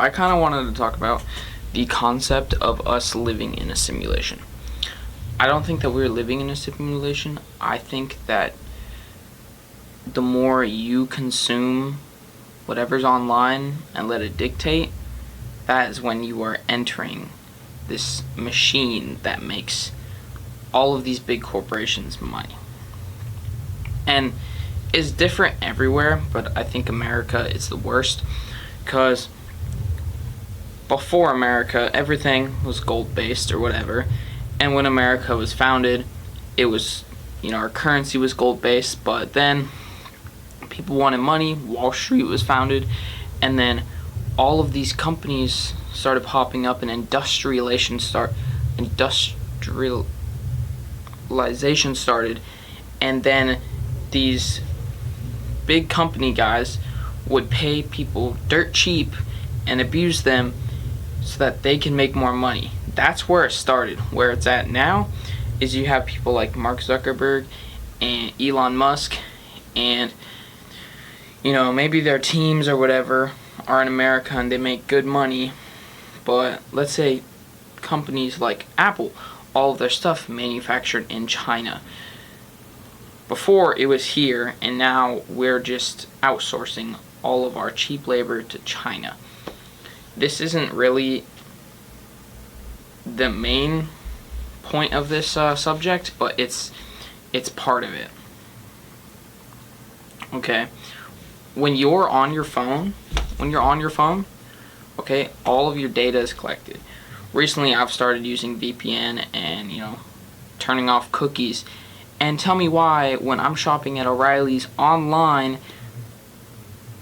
I kind of wanted to talk about the concept of us living in a simulation. I don't think that we're living in a simulation. I think that the more you consume whatever's online and let it dictate, that is when you are entering this machine that makes all of these big corporations money. And it's different everywhere, but I think America is the worst, because before America, everything was gold-based or whatever, and when America was founded, it was, our currency was gold-based, but then people wanted money, Wall Street was founded, and then all of these companies started popping up, and industrialization started, and then these big company guys would pay people dirt cheap and abuse them so that they can make more money. That's where it started. Where it's at now is you have people like Mark Zuckerberg and Elon Musk, and maybe their teams or whatever are in America and they make good money, but let's say companies like Apple, all of their stuff manufactured in China. Before it was here, and now we're just outsourcing all of our cheap labor to China. This isn't really the main point of this subject, but it's part of it. Okay, when you're on your phone, okay, all of your data is collected. Recently, I've started using VPN and turning off cookies. And tell me why, when I'm shopping at O'Reilly's online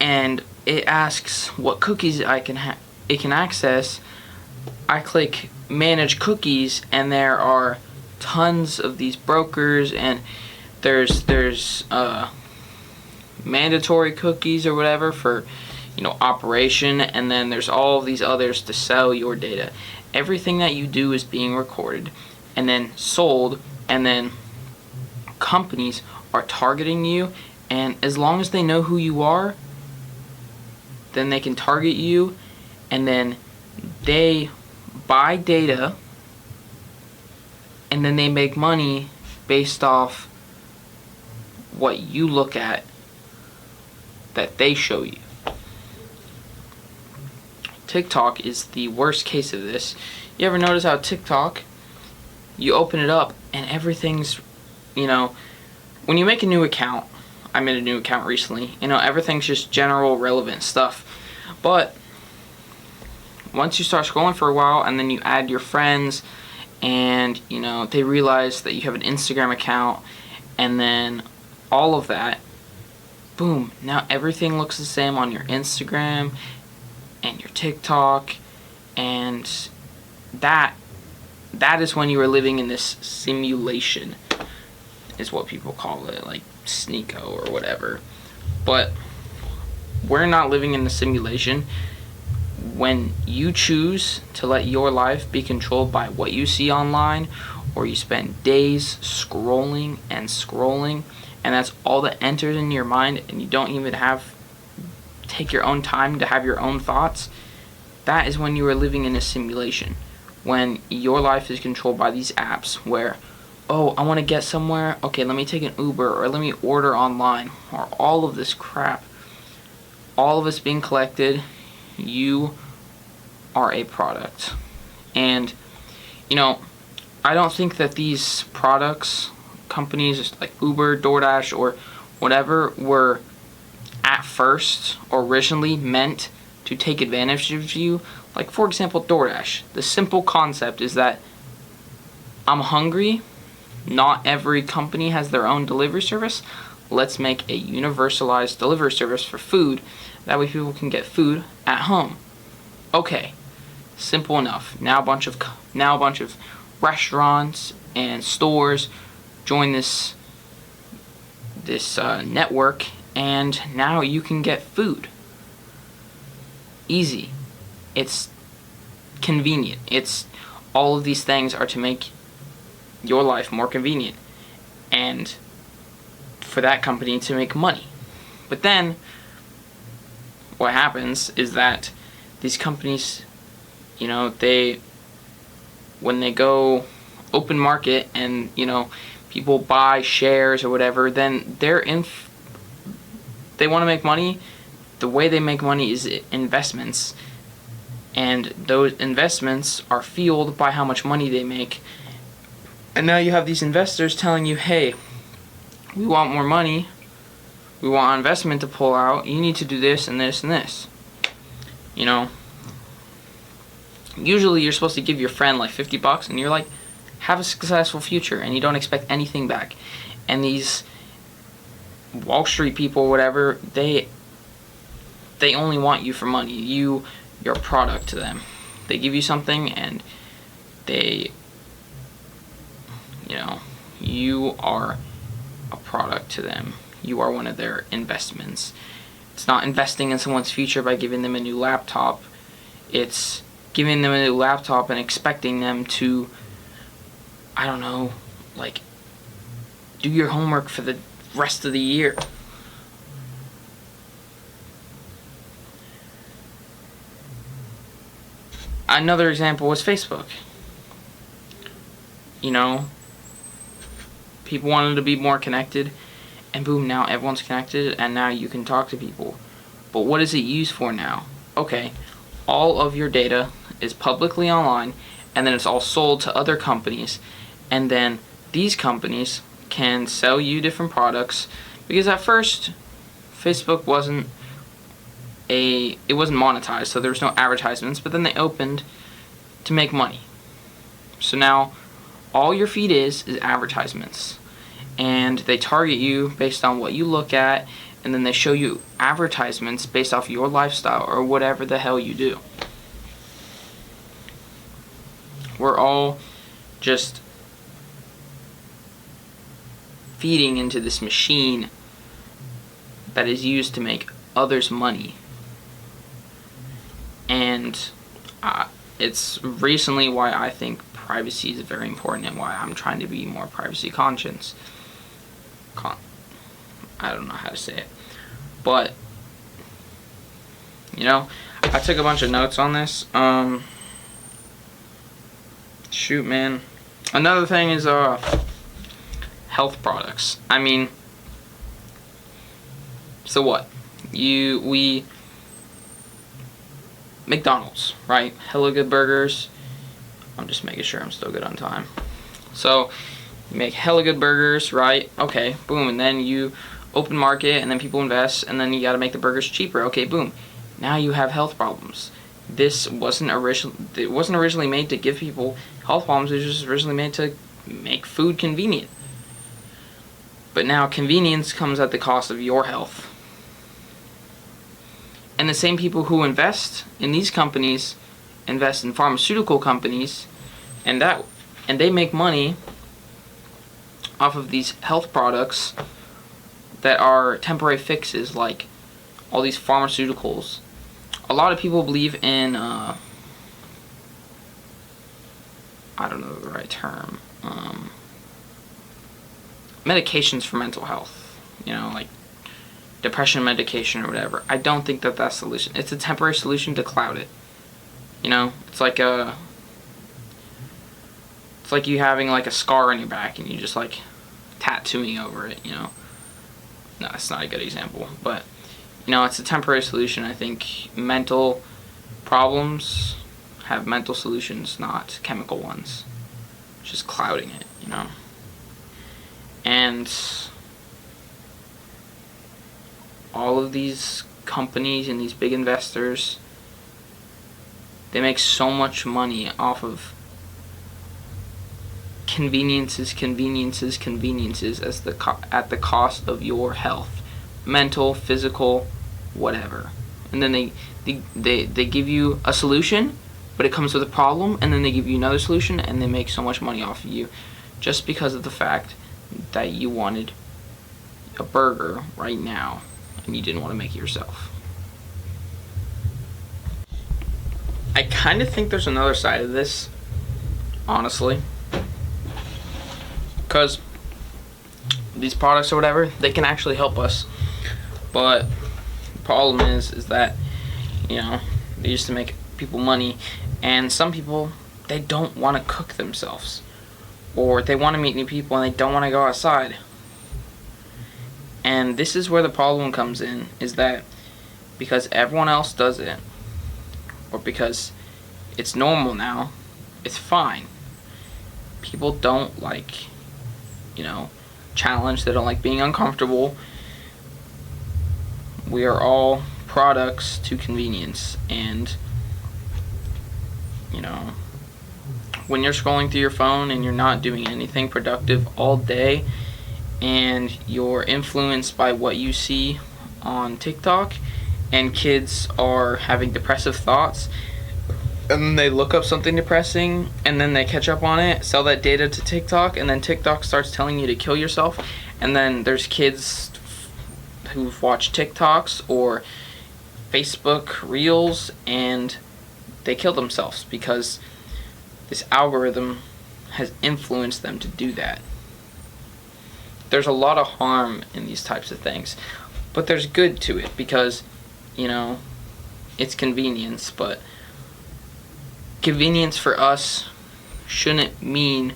and it asks what cookies it can access, I click manage cookies, and there are tons of these brokers, and there's mandatory cookies or whatever for operation, and then there's all of these others to sell your data. Everything that you do is being recorded and then sold, and then companies are targeting you, and as long as they know who you are, then they can target you, and then they buy data, and then they make money based off what you look at that they show you. TikTok is the worst case of this. You ever notice how TikTok, you open it up and everything's, when you make a new account, I made a new account recently, everything's just general relevant stuff. But once you start scrolling for a while and then you add your friends and, they realize that you have an Instagram account, and then all of that, boom, now everything looks the same on your Instagram and your TikTok, and that is when you are living in this simulation, is what people call it, like Sneeko or whatever. But we're not living in a simulation when you choose to let your life be controlled by what you see online, or you spend days scrolling and scrolling, and that's all that enters in your mind, and you don't even take your own time to have your own thoughts. That is when you are living in a simulation, when your life is controlled by these apps where, oh, I want to get somewhere, okay, let me take an Uber, or let me order online, or all of this crap. All of it's being collected. You are a product. And, I don't think that these products, companies like Uber, DoorDash, or whatever, were at first originally meant to take advantage of you. Like, for example, DoorDash. The simple concept is that I'm hungry. Not every company has their own delivery service. Let's make a universalized delivery service for food. That way people can get food at home. Okay, simple enough. Now a bunch of restaurants and stores join this network, and now you can get food. Easy. It's convenient. It's all of these things are to make your life more convenient, and for that company to make money. But then what happens is that these companies, you know, when they go open market and, you know, people buy shares or whatever, then they want to make money. The way they make money is investments, and those investments are fueled by how much money they make. And now you have these investors telling you, hey, we want more money, we want investment to pull out, you need to do this and this and this. You know, usually you're supposed to give your friend like $50 and you're like, have a successful future, and you don't expect anything back. And these Wall Street people, whatever, they only want you for money. You're a product to them. They give you something and they, you know, you are a product to them. You are one of their investments. It's not investing in someone's future by giving them a new laptop. It's giving them a new laptop and expecting them to, I don't know, like, do your homework for the rest of the year. Another example was Facebook. You know, people wanted to be more connected, and boom, now everyone's connected, and now you can talk to people. But what is it used for now? Okay, all of your data is publicly online, and then it's all sold to other companies, and then these companies can sell you different products, because at first Facebook wasn't monetized, so there was no advertisements, but then they opened to make money. So now all your feed is advertisements, and they target you based on what you look at, and then they show you advertisements based off your lifestyle or whatever the hell you do. We're all just feeding into this machine that is used to make others money. And it's recently why I think privacy is very important, and why I'm trying to be more privacy conscious. I don't know how to say it, but you know, I took a bunch of notes on this. Shoot, man. Another thing is health products. I mean, so what? McDonald's, right? Hella good burgers. I'm just making sure I'm still good on time. So you make hella good burgers, right? Okay, boom, and then you open market, and then people invest, and then you got to make the burgers cheaper. Okay, boom. Now you have health problems. It wasn't originally made to give people health problems. It was just originally made to make food convenient. But now convenience comes at the cost of your health. And the same people who invest in these companies invest in pharmaceutical companies, and they make money off of these health products that are temporary fixes, like all these pharmaceuticals. A lot of people believe in I don't know the right term, medications for mental health, you know, like depression medication or whatever. I don't think that that's the solution. It's a temporary solution to cloud it. You know, it's like you having like a scar on your back and you just like tattooing over it, you know. No, that's not a good example, but you know, it's a temporary solution. I think mental problems have mental solutions, not chemical ones. Just clouding it, you know. And all of these companies and these big investors, they make so much money off of conveniences at the cost of your health, mental, physical, whatever. And then they give you a solution, but it comes with a problem, and then they give you another solution, and they make so much money off of you just because of the fact that you wanted a burger right now and you didn't want to make it yourself. I kind of think there's another side of this, honestly, because these products or whatever, they can actually help us, but the problem is that, you know, They used to make people money, and some people, they don't want to cook themselves, or they want to meet new people and they don't want to go outside. And this is where the problem comes in, is that because everyone else does it, or because it's normal now, it's fine. People don't like, challenge. They don't like being uncomfortable. We are all products to convenience, and when you're scrolling through your phone and you're not doing anything productive all day, and you're influenced by what you see on TikTok, and kids are having depressive thoughts, and they look up something depressing, and then they catch up on it, sell that data to TikTok, and then TikTok starts telling you to kill yourself, and then there's kids who've watched TikToks or Facebook Reels, and they kill themselves because this algorithm has influenced them to do that. There's a lot of harm in these types of things, but there's good to it because, it's convenience, but convenience for us shouldn't mean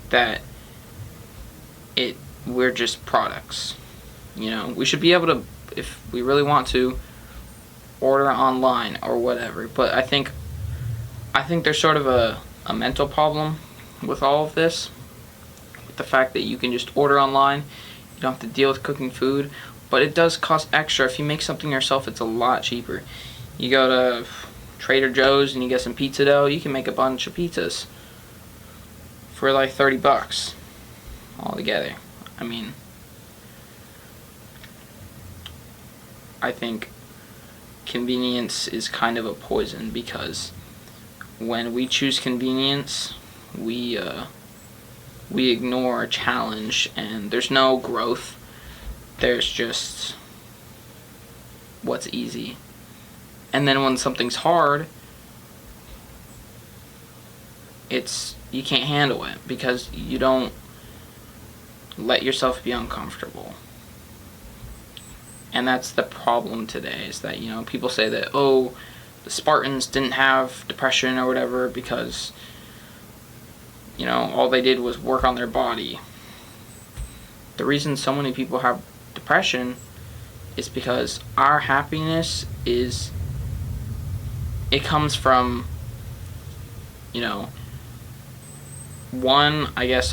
that we're just products. We should be able to, if we really want to, order online or whatever. But I think there's sort of a mental problem with all of this. With the fact that you can just order online, you don't have to deal with cooking food, but it does cost extra. If you make something yourself, it's a lot cheaper. You go to Trader Joe's and you get some pizza dough, you can make a bunch of pizzas for like $30 altogether. I think convenience is kind of a poison, because when we choose convenience, we ignore a challenge, and there's no growth. There's just what's easy. And then when something's hard, you can't handle it because you don't let yourself be uncomfortable. And that's the problem today, is that, people say that, the Spartans didn't have depression or whatever because, all they did was work on their body. The reason so many people have depression is because our happiness it comes from, one, I guess,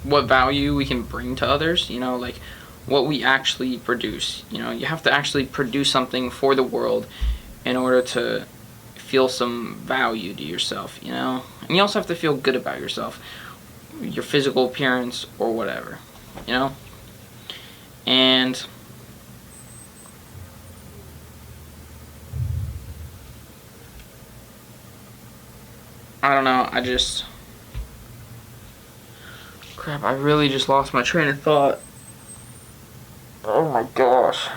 what value we can bring to others, like what we actually produce. You have to actually produce something for the world in order to feel some value to yourself, and you also have to feel good about yourself, your physical appearance or whatever, and I don't know, crap, I really just lost my train of thought. Oh my gosh.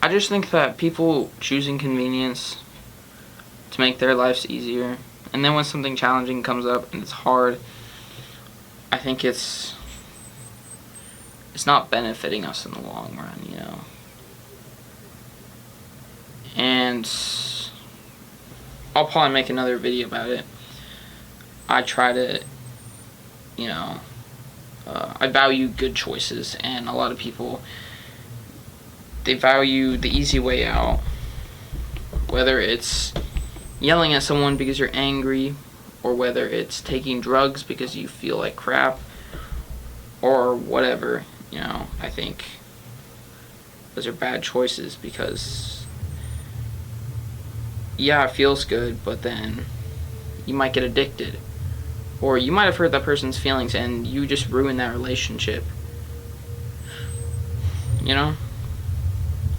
I just think that people choosing convenience to make their lives easier, and then when something challenging comes up and it's hard, I think it's not benefiting us in the long run, And I'll probably make another video about it. I try to, I value good choices, and a lot of people, they value the easy way out, whether it's yelling at someone because you're angry, or whether it's taking drugs because you feel like crap, or whatever. I think those are bad choices because, yeah, it feels good, but then you might get addicted, or you might have hurt that person's feelings and you just ruined that relationship.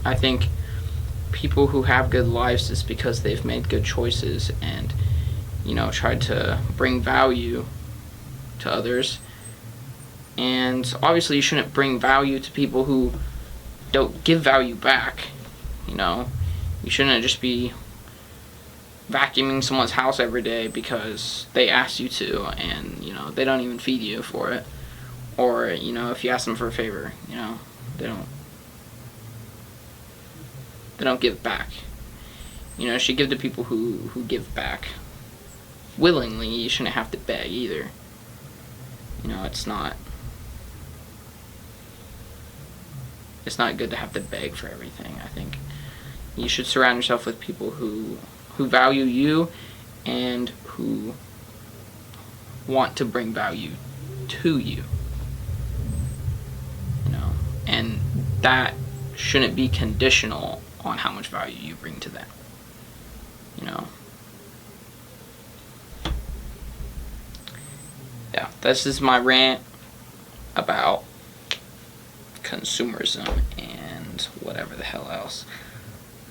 I think people who have good lives is because they've made good choices and, tried to bring value to others. And obviously you shouldn't bring value to people who don't give value back. You shouldn't just be vacuuming someone's house every day because they asked you to, and they don't even feed you for it. Or if you ask them for a favor, they don't give back. Should give to people who give back willingly. You shouldn't have to beg either. It's not good to have to beg for everything. I think you should surround yourself with people who value you and who want to bring value to you. And that shouldn't be conditional on how much value you bring to them. Yeah, this is my rant about consumerism and whatever the hell else.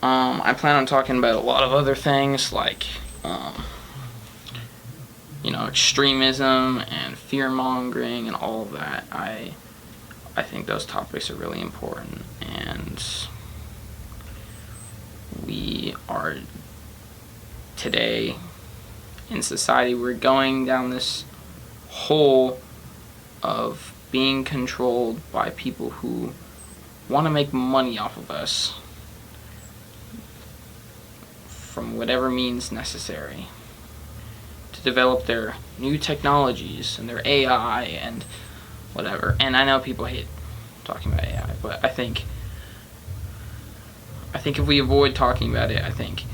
I plan on talking about a lot of other things like extremism and fear-mongering and all of that. I think those topics are really important, and we are today in society, we're going down this hole of being controlled by people who want to make money off of us from whatever means necessary to develop their new technologies and their AI and whatever. And I know people hate talking about AI, but I think if we avoid talking about it, I think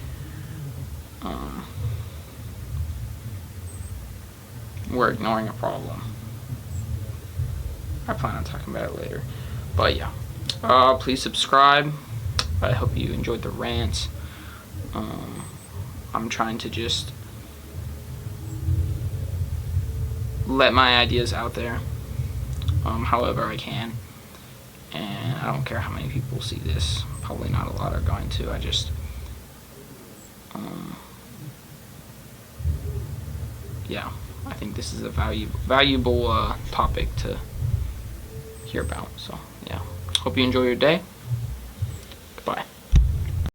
we're ignoring a problem. I plan on talking about it later. But yeah, please subscribe. I hope you enjoyed the rant. I'm trying to just let my ideas out there however I can, and I don't care how many people see this. Probably not a lot are going to. I just yeah, I think this is a valuable topic to hear about. So yeah, hope you enjoy your day. Goodbye.